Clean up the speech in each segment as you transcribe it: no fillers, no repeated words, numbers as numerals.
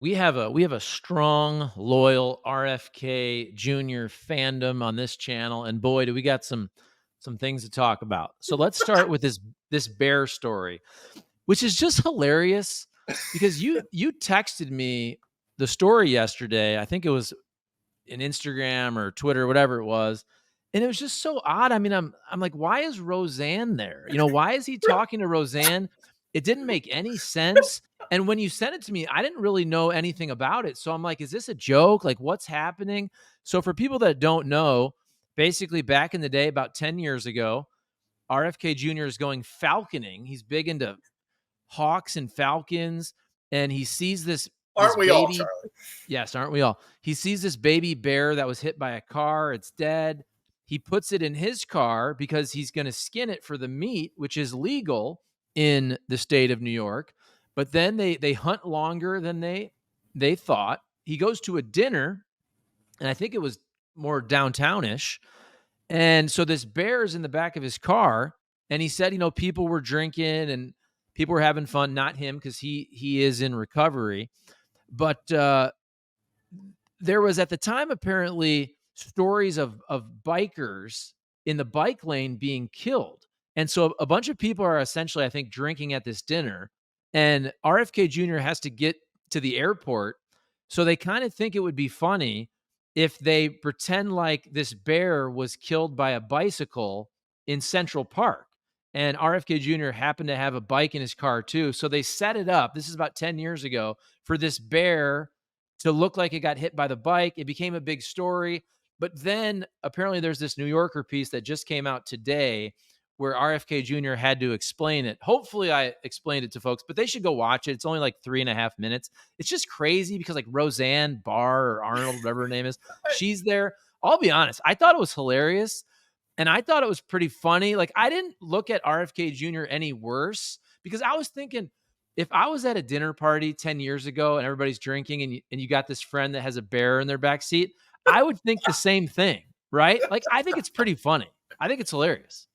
we have a strong, loyal RFK Jr. fandom on this channel, and boy, do we got some things to talk about. So let's start with this bear story, which is just hilarious because you texted me the story yesterday. I think it was in Instagram or Twitter, whatever it was. And it was just so odd. I mean, I'm like, why is Roseanne there? Why is he talking to Roseanne? It didn't make any sense. And when you sent it to me, I didn't really know anything about it. So I'm like, is this a joke? Like, what's happening? So for people that don't know, basically back in the day, about 10 years ago, RFK Jr. is going falconing. He's big into hawks and falcons, and he sees this Aren't we all, baby. Charlie? Yes, aren't we all? He sees this baby bear that was hit by a car. It's dead. He puts it in his car because he's going to skin it for the meat, which is legal in the state of New York. But then they hunt longer than they thought. He goes to a dinner, and I think it was more downtownish. And so this bear is in the back of his car, and he said, people were drinking and people were having fun. Not him, because he is in recovery. But there was at the time apparently stories of bikers in the bike lane being killed. And so a bunch of people are essentially, I think, drinking at this dinner, and RFK Jr. has to get to the airport. So they kind of think it would be funny if they pretend like this bear was killed by a bicycle in Central Park. And RFK Jr. happened to have a bike in his car too. So they set it up. This is about 10 years ago, for this bear to look like it got hit by the bike. It became a big story. But then apparently there's this New Yorker piece that just came out today where RFK Jr. had to explain it. Hopefully I explained it to folks, but they should go watch it. It's only like 3.5 minutes. It's just crazy because like Roseanne Barr or Arnold, whatever her name is, she's there. I'll be honest, I thought it was hilarious. And I thought it was pretty funny. Like, I didn't look at RFK Jr. any worse because I was thinking, if I was at a dinner party 10 years ago and everybody's drinking and you got this friend that has a bear in their back seat, I would think the same thing, right? Like, I think it's pretty funny. I think it's hilarious.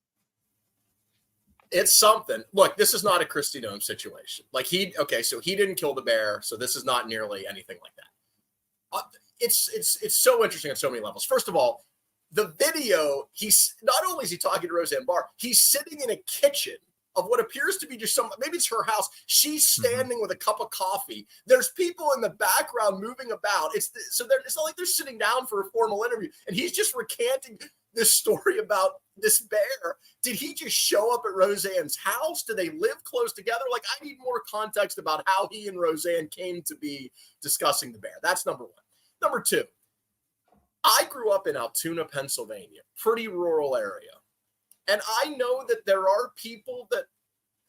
It's something. Look, this is not a Christy Nome situation. Like so he didn't kill the bear, so this is not nearly anything like that. It's so interesting on so many levels. First of all, the video, he's not only is he talking to Roseanne Barr, he's sitting in a kitchen of what appears to be just maybe it's her house. She's standing with a cup of coffee. There's people in the background moving about. It's not like they're sitting down for a formal interview, and he's just recanting this story about this bear. Did he just show up at Roseanne's house? Do they live close together? Like, I need more context about how he and Roseanne came to be discussing the bear. That's number one. Number two, I grew up in Altoona, Pennsylvania, pretty rural area. And I know that there are people that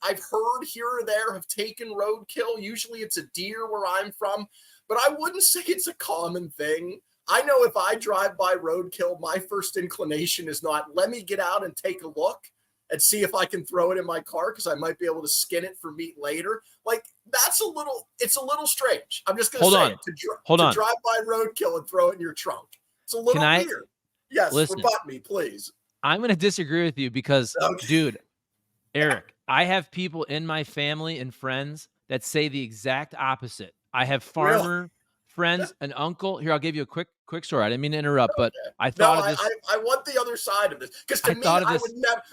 I've heard here or there have taken roadkill. Usually it's a deer where I'm from, but I wouldn't say it's a common thing. I know if I drive by roadkill, my first inclination is not, let me get out and take a look and see if I can throw it in my car because I might be able to skin it for meat later. Like, it's a little strange. I'm just going to say it. To drive by roadkill and throw it in your trunk. It's a little weird. Yes, listen, rebut me, please. I'm going to disagree with you because, dude, Eric, I have people in my family and friends that say the exact opposite. I have farmer friends, an uncle. Here, I'll give you a quick story. I didn't mean to interrupt, but I thought of this. I want the other side of this because to me,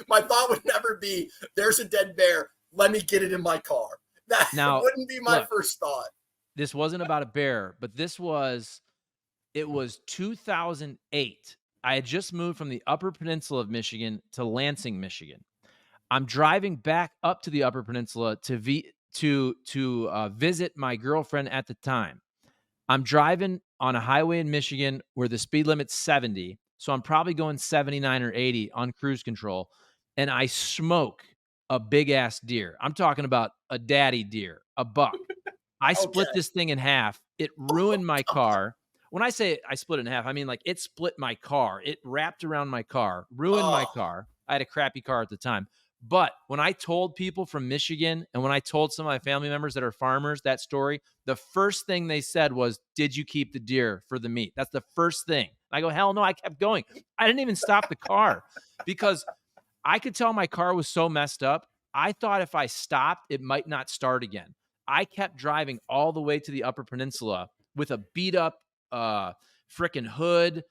my thought would never be, there's a dead bear. Let me get it in my car. That wouldn't be my first thought. This wasn't about a bear, but it was 2008. I had just moved from the Upper Peninsula of Michigan to Lansing, Michigan. I'm driving back up to the Upper Peninsula to visit my girlfriend at the time. I'm driving on a highway in Michigan where the speed limit's 70, so I'm probably going 79 or 80 on cruise control, and I smoke a big-ass deer. I'm talking about a daddy deer, a buck. I split this thing in half. It ruined my car. When I say I split it in half, I mean like it split my car. It wrapped around my car, ruined my car. I had a crappy car at the time. But when I told people from Michigan and when I told some of my family members that are farmers that story, the first thing they said was, did you keep the deer for the meat? That's the first thing. I go, hell no, I kept going. I didn't even stop the car because I could tell my car was so messed up. I thought if I stopped, it might not start again. I kept driving all the way to the Upper Peninsula with a beat up freaking hood,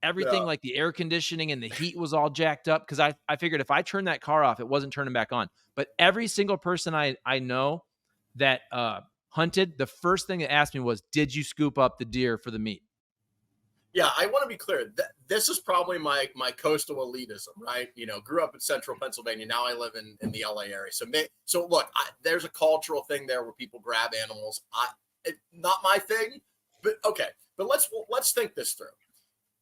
everything, Yeah. like the air conditioning and the heat was all jacked up, because I figured if I turned that car off, it wasn't turning back on. But every single person I know that hunted, the first thing they asked me was, did you scoop up the deer for the meat? Yeah, I want to be clear. This is probably my coastal elitism, right? Grew up in central Pennsylvania. Now I live in the LA area. So look, there's a cultural thing there where people grab animals. Not my thing, but okay. But let's think this through.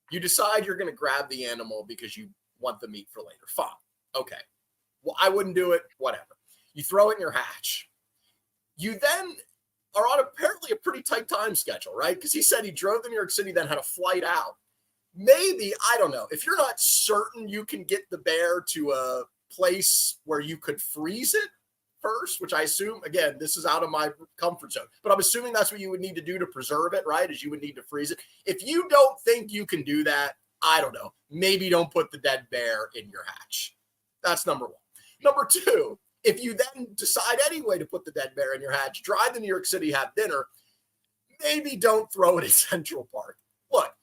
You decide you're going to grab the animal because you want the meat for later. Fine. Okay. Well, I wouldn't do it. Whatever. You throw it in your hatch. You then are on apparently a pretty tight time schedule, right? Because he said he drove to New York City, then had a flight out. Maybe, I don't know, if you're not certain you can get the bear to a place where you could freeze it first, which I assume, again, this is out of my comfort zone, but I'm assuming that's what you would need to do to preserve it, right? Is you would need to freeze it. If you don't think you can do that, I don't know, maybe don't put the dead bear in your hatch. That's number one. Number two, if you then decide anyway to put the dead bear in your hatch, drive to New York City, have dinner, maybe don't throw it in Central Park. Look,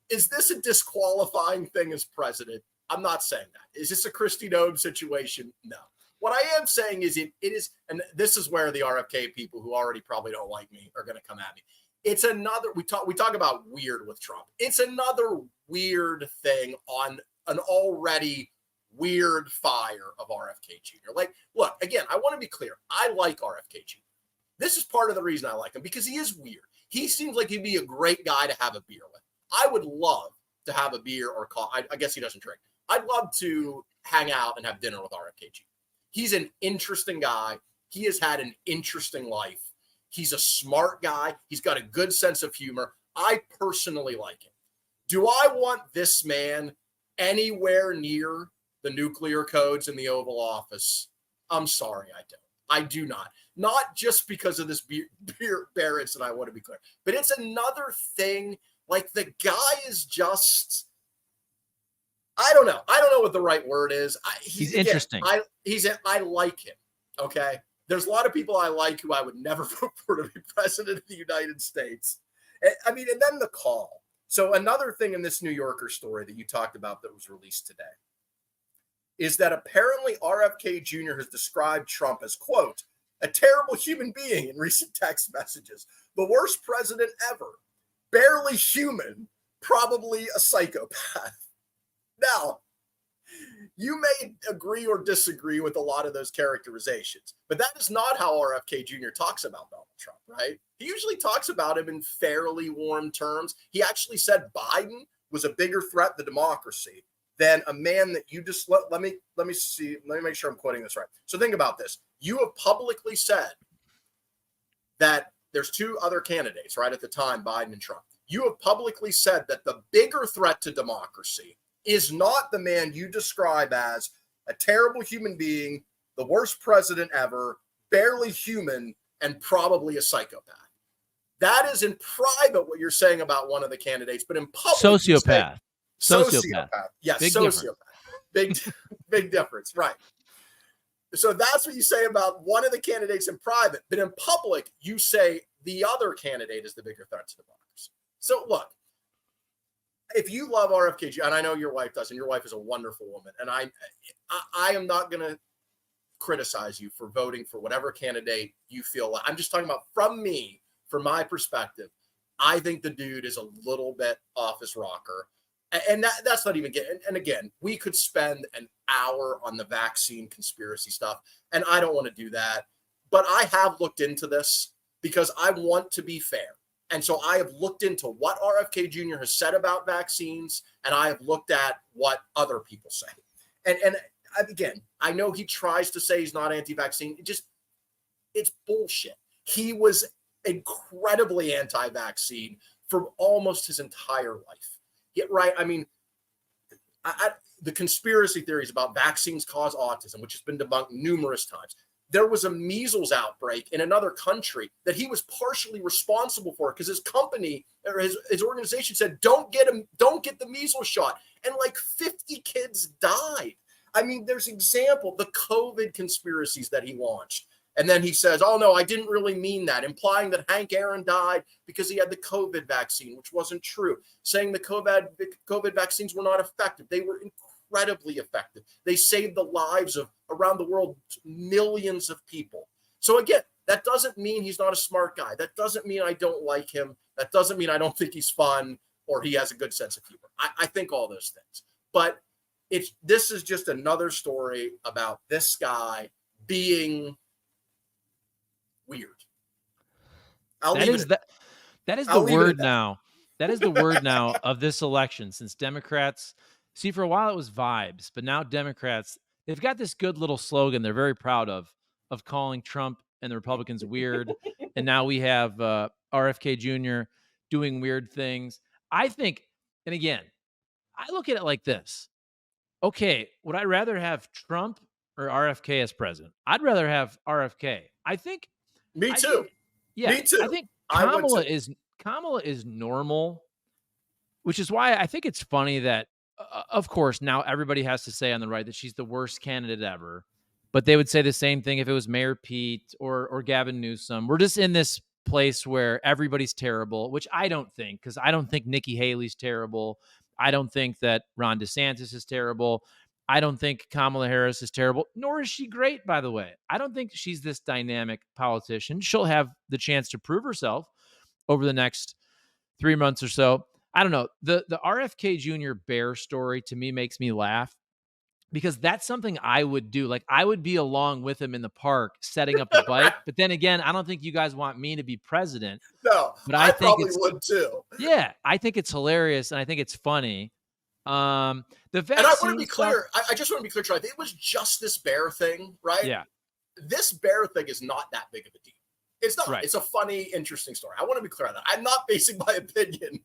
is this a disqualifying thing as president? I'm not saying that. Is this a Kristi Noem situation? No. What I am saying is it is, and this is where the RFK people who already probably don't like me are going to come at me. It's another, we talk about weird with Trump. It's another weird thing on an already weird fire of RFK Jr. Like, look, again, I want to be clear. I like RFK Jr. This is part of the reason I like him, because he is weird. He seems like he'd be a great guy to have a beer with. I would love to have a beer or coffee. I guess he doesn't drink. I'd love to hang out and have dinner with RFK Jr. He's an interesting guy. He has had an interesting life. He's a smart guy. He's got a good sense of humor. I personally like him. Do I want this man anywhere near the nuclear codes in the Oval Office? I'm sorry, I don't. I do not. Not just because of this bear incident, I want to be clear, but it's another thing. Like, the guy is just, I don't know. I don't know what the right word is. He's interesting. I like him. Okay. There's a lot of people I like who I would never vote for to be president of the United States. I mean, and then the call. So another thing in this New Yorker story that you talked about that was released today is that apparently RFK Jr. has described Trump as, quote, a terrible human being in recent text messages, the worst president ever, barely human, probably a psychopath. Now, you may agree or disagree with a lot of those characterizations, but that is not how RFK Jr. talks about Donald Trump, right? He usually talks about him in fairly warm terms. He actually said Biden was a bigger threat to democracy than a man that you just let me make sure I'm quoting this right. So think about this. You have publicly said that there's two other candidates, right, at the time, Biden and Trump. You have publicly said that the bigger threat to democracy is not the man you describe as a terrible human being, the worst president ever, barely human, and probably a psychopath. That is in private what you're saying about one of the candidates, but in public, Sociopath. Sociopath. Yes, Big sociopath. Big difference, right? So that's what you say about one of the candidates in private, but in public, you say the other candidate is the bigger threat to democracy. So look, if you love RFK Jr., and I know your wife does, and your wife is a wonderful woman, and I am not going to criticize you for voting for whatever candidate you feel like. I'm just talking about from my perspective. I think the dude is a little bit off his rocker. And that's not even getting, and again, we could spend an hour on the vaccine conspiracy stuff, and I don't want to do that. But I have looked into this because I want to be fair. And so I have looked into what RFK Jr. has said about vaccines, and I have looked at what other people say. And again, I know he tries to say he's not anti-vaccine. It's bullshit. He was incredibly anti-vaccine for almost his entire life. Right. I mean, the conspiracy theories about vaccines cause autism, which has been debunked numerous times. There was a measles outbreak in another country that he was partially responsible for because his company or his organization said, don't get the measles shot. And like 50 kids died. I mean, there's the COVID conspiracies that he launched. And then he says, oh, no, I didn't really mean that, implying that Hank Aaron died because he had the COVID vaccine, which wasn't true, saying the COVID vaccines were not effective. They were incredibly effective. They saved the lives of around the world millions of people. So again, that doesn't mean he's not a smart guy. That doesn't mean I don't like him. That doesn't mean I don't think he's fun or he has a good sense of humor. I think all those things. But this is just another story about this guy being weird. That is the word now. That is the word now of this election, since Democrats, see, for a while it was vibes, but now Democrats, they've got this good little slogan they're very proud of calling Trump and the Republicans weird. And now we have RFK Jr. doing weird things. I think, and again, I look at it like this. Okay, would I rather have Trump or RFK as president? I'd rather have RFK. Me too. Me too. I think Kamala is normal, which is why I think it's funny that, of course, now everybody has to say on the right that she's the worst candidate ever. But they would say the same thing if it was Mayor Pete or Gavin Newsom. We're just in this place where everybody's terrible, which I don't think, because I don't think Nikki Haley's terrible. I don't think that Ron DeSantis is terrible. I don't think Kamala Harris is terrible, nor is she great, by the way. I don't think she's this dynamic politician. She'll have the chance to prove herself over the next 3 months or so. I don't know. The RFK Jr. bear story to me makes me laugh, because that's something I would do. Like, I would be along with him in the park setting up the bike. But then again, I don't think you guys want me to be president. No, but I probably would too. Yeah, I think it's hilarious and I think it's funny. The vaccine, and I want to be clear. I just want to be clear, Charlie. It was just this bear thing, right? Yeah. This bear thing is not that big of a deal. It's not. Right. It's a funny, interesting story. I want to be clear on that. I'm not basing my opinion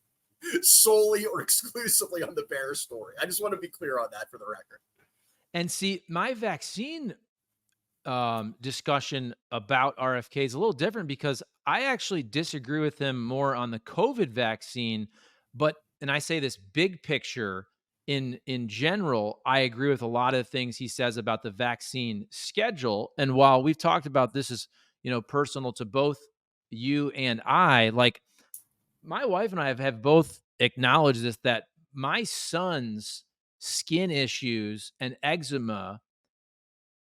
solely or exclusively on the bear story. I just want to be clear on that for the record. And see, my vaccine discussion about RFK is a little different, because I actually disagree with him more on the COVID vaccine. But, and I say this big picture, in general, I agree with a lot of the things he says about the vaccine schedule. And while we've talked about this is, personal to both you and I, like, my wife and I have both acknowledged this, that my son's skin issues and eczema,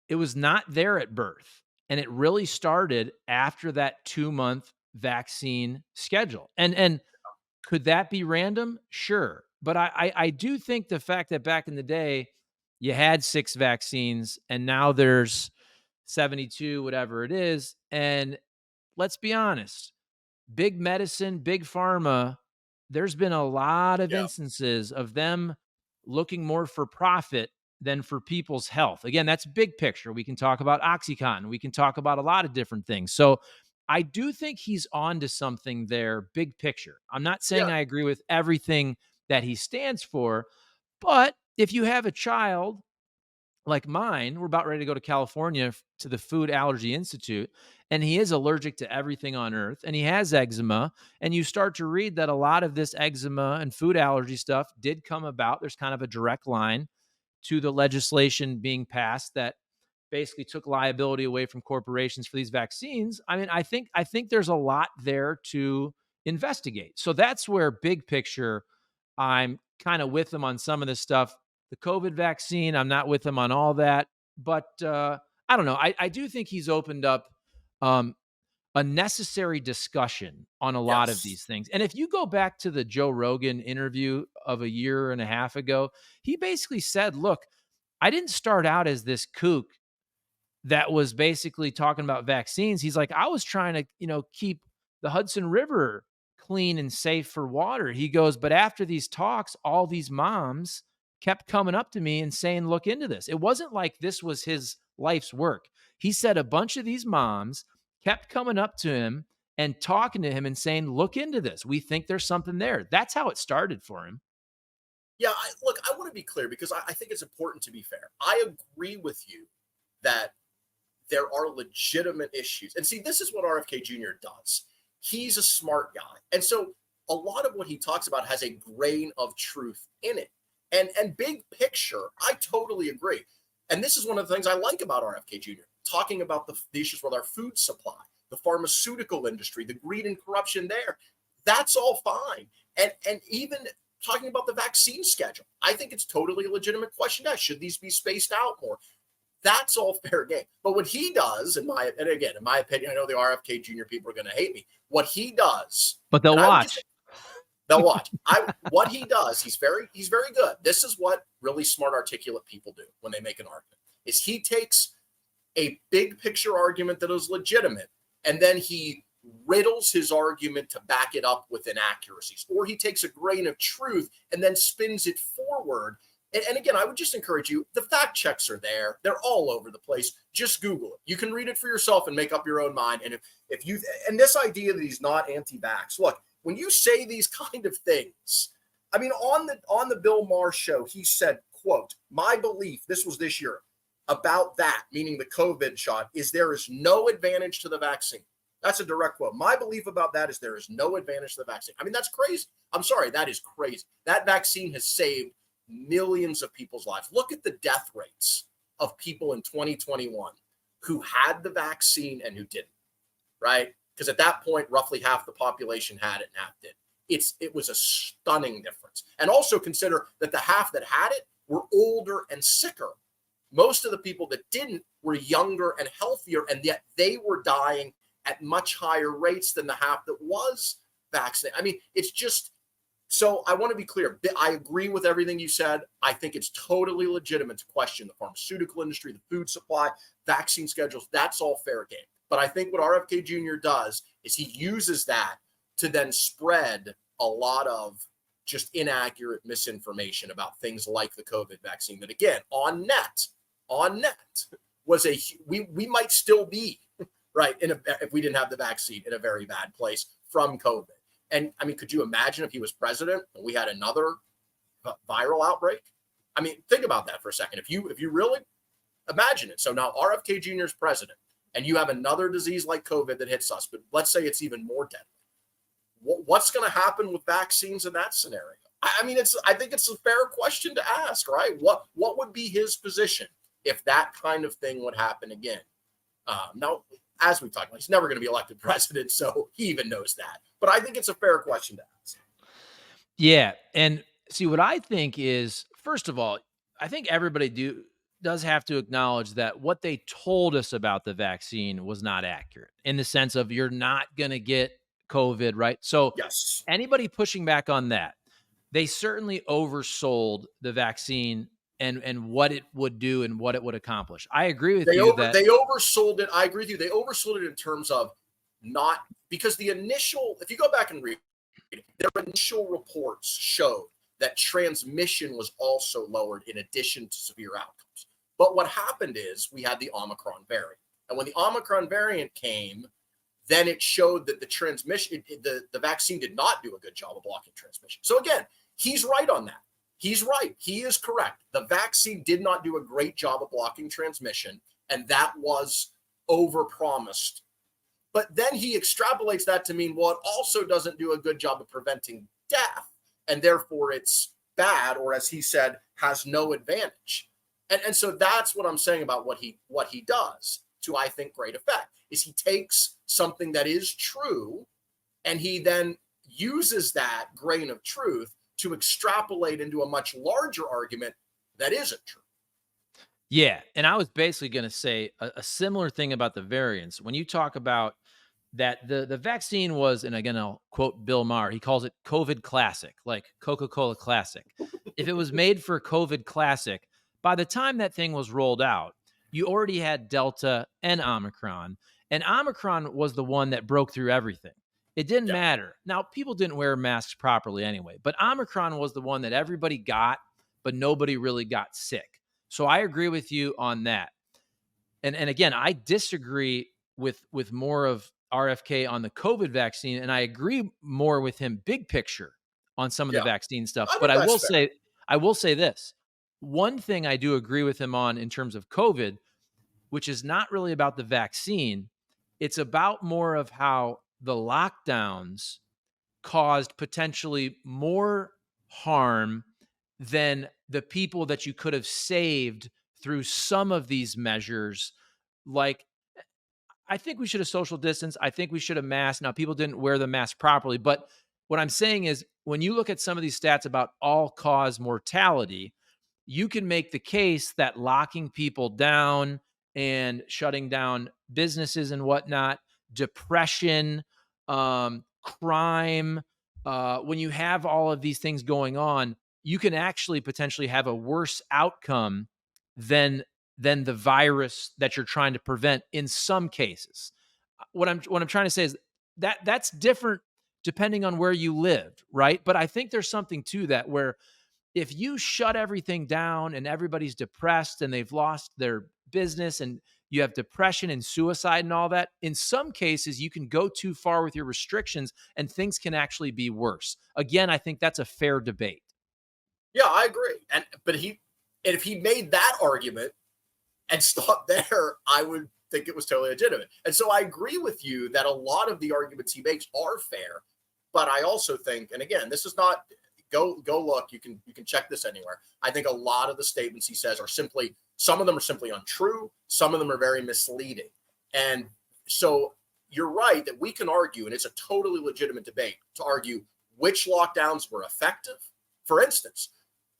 it was not there at birth. And it really started after that 2-month vaccine schedule. And could that be random? Sure. But I do think the fact that back in the day, you had 6 vaccines and now there's 72, whatever it is. And let's be honest, big medicine, big pharma, there's been a lot of instances of them looking more for profit than for people's health. Again, that's big picture. We can talk about OxyContin. We can talk about a lot of different things. So I do think he's on to something there, big picture. I'm not saying I agree with everything that he stands for, but if you have a child like mine, we're about ready to go to California to the Food Allergy Institute, and he is allergic to everything on earth, and he has eczema, and you start to read that a lot of this eczema and food allergy stuff did come about. There's kind of a direct line to the legislation being passed that basically took liability away from corporations for these vaccines. I mean, I think there's a lot there to investigate. So that's where, big picture, I'm kind of with him on some of this stuff. The COVID vaccine, I'm not with him on all that. But I don't know. I do think he's opened up a necessary discussion on a lot of these things. And if you go back to the Joe Rogan interview of a year and a half ago, he basically said, look, I didn't start out as this kook that was basically talking about vaccines. He's like, I was trying to, keep the Hudson River clean and safe for water. He goes, but after these talks, all these moms kept coming up to me and saying, look into this. It wasn't like this was his life's work. He said a bunch of these moms kept coming up to him and talking to him and saying, look into this. We think there's something there. That's how it started for him. Yeah, look, I want to be clear, because I think it's important to be fair. I agree with you that there are legitimate issues. And see, this is what RFK Jr. does. He's a smart guy. And so a lot of what he talks about has a grain of truth in it. And big picture, I totally agree. And this is one of the things I like about RFK Jr. talking about the issues with our food supply, the pharmaceutical industry, the greed and corruption there. That's all fine. And even talking about the vaccine schedule, I think it's totally a legitimate question. Should these be spaced out more? That's all fair game. But what he does, in my opinion, I know the RFK Jr. people are going to hate me. What he does, but they'll watch. They'll watch. What he does, he's very good. This is what really smart, articulate people do when they make an argument. Is he takes a big picture argument that is legitimate, and then he riddles his argument to back it up with inaccuracies, or he takes a grain of truth and then spins it forward. And again, I would just encourage you, the fact checks are there. They're all over the place. Just Google it. You can read it for yourself and make up your own mind. And if you, and this idea that he's not anti-vax, look, when you say these kind of things, I mean, on the Bill Maher show, he said, quote, my belief, this was this year, about that, meaning the COVID shot, is there is no advantage to the vaccine. That's a direct quote. My belief about that is there is no advantage to the vaccine. I mean, that's crazy. I'm sorry, that is crazy. That vaccine has saved millions of people's lives. Look at the death rates of people in 2021 who had the vaccine and who didn't, right? Because at that point, roughly half the population had it and half did. It was a stunning difference. And also consider that the half that had it were older and sicker. Most of the people that didn't were younger and healthier, and yet they were dying at much higher rates than the half that was vaccinated. I mean, it's just, so I want to be clear. I agree with everything you said. I think it's totally legitimate to question the pharmaceutical industry, the food supply, vaccine schedules. That's all fair game. But I think what RFK Jr. does is he uses that to then spread a lot of just inaccurate misinformation about things like the COVID vaccine that, again, on net was we might still be, right, if we didn't have the vaccine, in a very bad place from COVID. And I mean, could you imagine if he was president and we had another viral outbreak? I mean, think about that for a second. If you really imagine it. So now RFK Jr. is president, and you have another disease like COVID that hits us, but let's say it's even more deadly. What's going to happen with vaccines in that scenario? I mean, I think it's a fair question to ask, right? What would be his position if that kind of thing would happen again? Now, as we've talked about, he's never going to be elected president, so he even knows that. But I think it's a fair question to ask. Yeah, and see, what I think is, first of all, I think everybody does have to acknowledge that what they told us about the vaccine was not accurate, in the sense of you're not going to get COVID, right? So yes, anybody pushing back on that, they certainly oversold the vaccine and what it would do and what it would accomplish. I agree with you that they oversold it. I agree with you. They oversold it in terms of not, because the initial, if you go back and read, their initial reports showed that transmission was also lowered in addition to severe outcomes. But what happened is we had the Omicron variant. And when the Omicron variant came, then it showed that the transmission, the vaccine did not do a good job of blocking transmission. So again, he's right on that. He's right. He is correct. The vaccine did not do a great job of blocking transmission, and that was overpromised. But then he extrapolates that to mean, well, it also doesn't do a good job of preventing death, and therefore it's bad, or as he said, has no advantage. And so that's what I'm saying about what he does to, I think, great effect, is he takes something that is true, and he then uses that grain of truth to extrapolate into a much larger argument that isn't true. Yeah, and I was basically going to say a similar thing about the variants. When you talk about that the vaccine was, and again, I'll quote Bill Maher, he calls it COVID classic, like Coca-Cola classic. If it was made for COVID classic, by the time that thing was rolled out, you already had Delta and Omicron was the one that broke through everything. It didn't matter. Now, people didn't wear masks properly anyway, but Omicron was the one that everybody got, but nobody really got sick. So I agree with you on that. And again, I disagree with more of RFK on the COVID vaccine, and I agree more with him big picture on some of the vaccine stuff. But I will say this. One thing I do agree with him on in terms of COVID, which is not really about the vaccine, it's about more of how the lockdowns caused potentially more harm than the people that you could have saved through some of these measures like, I think we should have social distance. I think we should have masked. Now, people didn't wear the mask properly, but what I'm saying is when you look at some of these stats about all cause mortality, you can make the case that locking people down and shutting down businesses and whatnot, depression, crime, when you have all of these things going on, you can actually potentially have a worse outcome than the virus that you're trying to prevent in some cases. What I'm trying to say is that that's different depending on where you live, right? But I think there's something to that where if you shut everything down and everybody's depressed and they've lost their business and you have depression and suicide and all that, in some cases you can go too far with your restrictions and things can actually be worse. Again, I think that's a fair debate. Yeah, I agree. And if he made that argument and stopped there, I would think it was totally legitimate. And so I agree with you that a lot of the arguments he makes are fair, but I also think, and again, this is not go look, you can check this anywhere. I think a lot of the statements he says are simply, some of them are simply untrue, some of them are very misleading. And so you're right that we can argue, and it's a totally legitimate debate to argue which lockdowns were effective. For instance,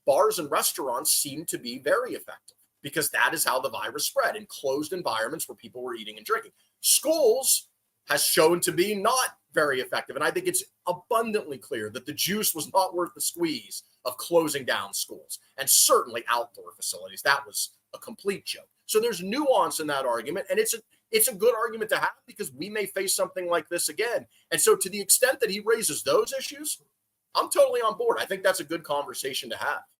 bars and restaurants seem to be very effective because that is how the virus spread, in closed environments where people were eating and drinking. Schools has shown to be not very effective. And I think it's abundantly clear that the juice was not worth the squeeze of closing down schools, and certainly outdoor facilities. That was a complete joke. So there's nuance in that argument, and it's a good argument to have because we may face something like this again. And so to the extent that he raises those issues, I'm totally on board. I think that's a good conversation to have.